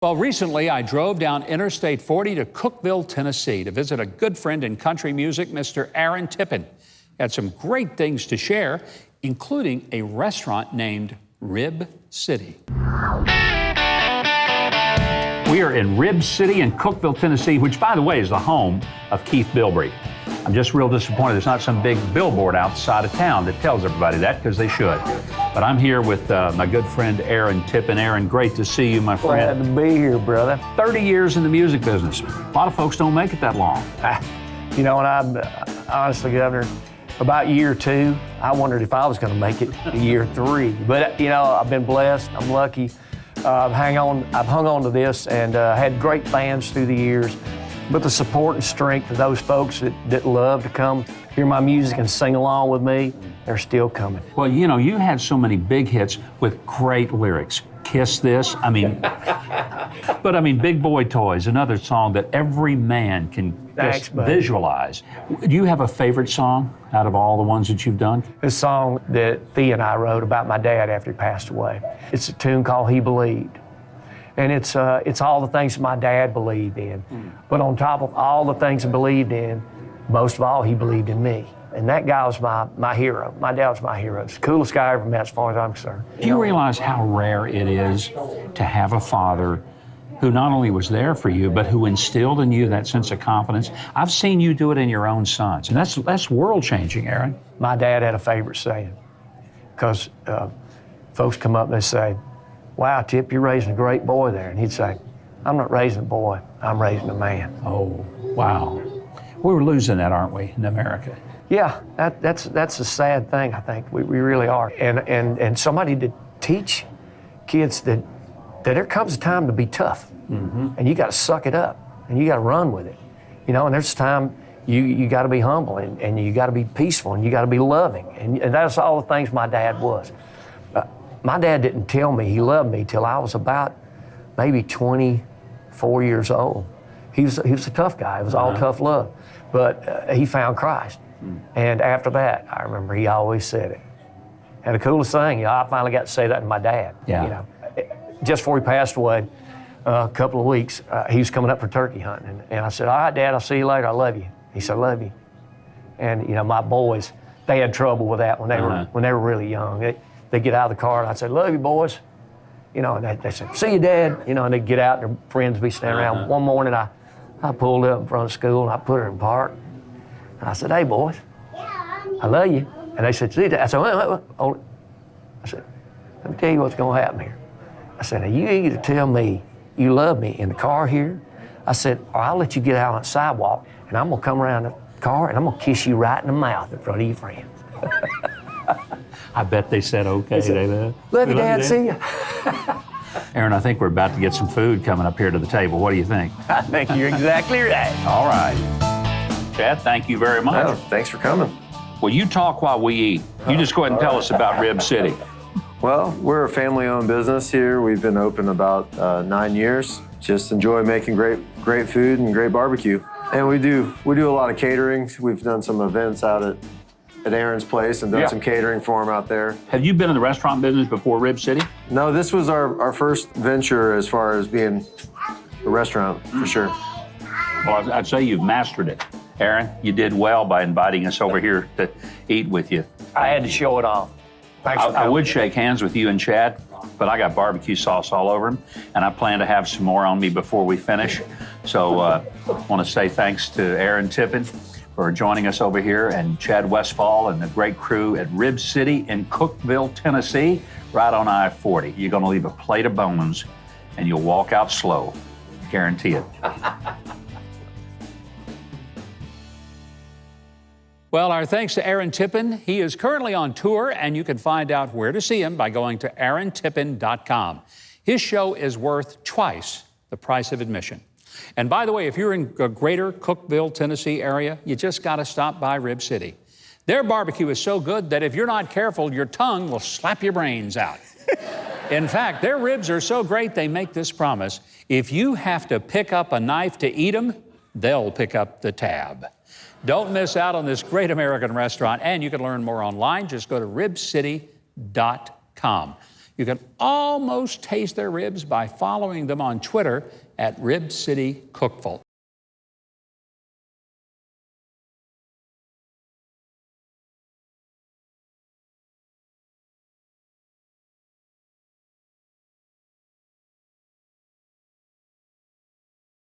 Well, recently I drove down Interstate 40 to Cookeville, Tennessee to visit a good friend in country music, Mr. Aaron Tippin. Had some great things to share, including a restaurant named Rib City. We are in Rib City in Cookeville, Tennessee, which, by the way, is the home of Keith Bilbrey. I'm just real disappointed there's not some big billboard outside of town that tells everybody that, because they should. But I'm here with my good friend Aaron Tippin. Aaron, great to see you, my friend. Glad to be here, brother. 30 years in the music business. A lot of folks don't make it that long. You know, and I'm honestly, Governor, about year 2, I wondered if I was going to make it to year 3. But, you know, I've been blessed. I'm lucky. I've hung on to this and had great fans through the years. But the support and strength of those folks that love to come hear my music and sing along with me, they're still coming. Well, you know, you had so many big hits with great lyrics. Kiss This, I mean, but I mean, Big Boy Toys, another song that every man can just visualize. Do you have a favorite song out of all the ones that you've done? This song that Thea and I wrote about my dad after he passed away. It's a tune called He Believed. And it's all the things my dad believed in. But on top of all the things he believed in, most of all, he believed in me. And that guy was my hero. My dad was my hero. It's the coolest guy I ever met as far as I'm concerned. Do you realize how rare it is to have a father who not only was there for you, but who instilled in you that sense of confidence? I've seen you do it in your own sons, and that's world-changing, Aaron. My dad had a favorite saying, because folks come up and they say, "Wow, Tip, you're raising a great boy there." And he'd say, "I'm not raising a boy, I'm raising a man." Oh, wow. We're losing that, aren't we, in America? Yeah, that's a sad thing, I think. We really are. And somebody to teach kids that there comes a time to be tough. And you got to suck it up, and you got to run with it. You know, and there's a time you got to be humble, and you got to be peaceful, and you got to be loving. And that's all the things my dad was. My dad didn't tell me he loved me till I was about maybe 24 years old. He was a tough guy. It was all tough love. But he found Christ. And after that, I remember he always said it. And the coolest thing, I finally got to say that to my dad. Yeah. You know, just before he passed away, a couple of weeks, he was coming up for turkey hunting. And I said, "All right, Dad, I'll see you later. I love you." He said, "I love you." And, you know, my boys, they had trouble with that when they were really young. They'd get out of the car, and I'd say, "Love you, boys." You know, and they said, "See you, Dad." You know, and they'd get out, and their friends would be standing around. One morning, I pulled up in front of school, and I put her in park. And I said, "Hey, boys, I love you." And they said, "See, Dad." I said, "Wait, hold it." I said, "Let me tell you what's going to happen here." I said, "Now, you either tell me you love me in the car here," I said, "or I'll let you get out on the sidewalk, and I'm going to come around the car, and I'm going to kiss you right in the mouth in front of your friends." I bet they said okay. "Love you, Dad. See you." Aaron, I think we're about to get some food coming up here to the table. What do you think? I think you're exactly right. All right. Chad, thank you very much. Oh, thanks for coming. Well, you talk while we eat. You just go ahead and tell us about Rib City. Well, we're a family-owned business here. We've been open about 9 years. Just enjoy making great food and great barbecue. And we do a lot of catering. We've done some events out at Aaron's place and done some catering for him out there. Have you been in the restaurant business before Rib City? No, this was our first venture as far as being a restaurant, for sure. Well, I'd say you've mastered it. Aaron, you did well by inviting us over here to eat with you. I had to show it off. Thanks for coming. I would shake hands with you and Chad, but I got barbecue sauce all over him, and I plan to have some more on me before we finish. So I want to say thanks to Aaron Tippin for joining us over here, and Chad Westfall and the great crew at Rib City in Cookeville, Tennessee, right on I-40. You're going to leave a plate of bones, and you'll walk out slow. Guarantee it. Well, our thanks to Aaron Tippin. He is currently on tour, and you can find out where to see him by going to aarontippin.com. His show is worth twice the price of admission. And by the way, if you're in the greater Cookeville, Tennessee area, you just got to stop by Rib City. Their barbecue is so good that if you're not careful, your tongue will slap your brains out. In fact, their ribs are so great, they make this promise: if you have to pick up a knife to eat them, they'll pick up the tab. Don't miss out on this great American restaurant, and you can learn more online. Just go to ribcity.com. You can almost taste their ribs by following them on Twitter at Rib City Cookful.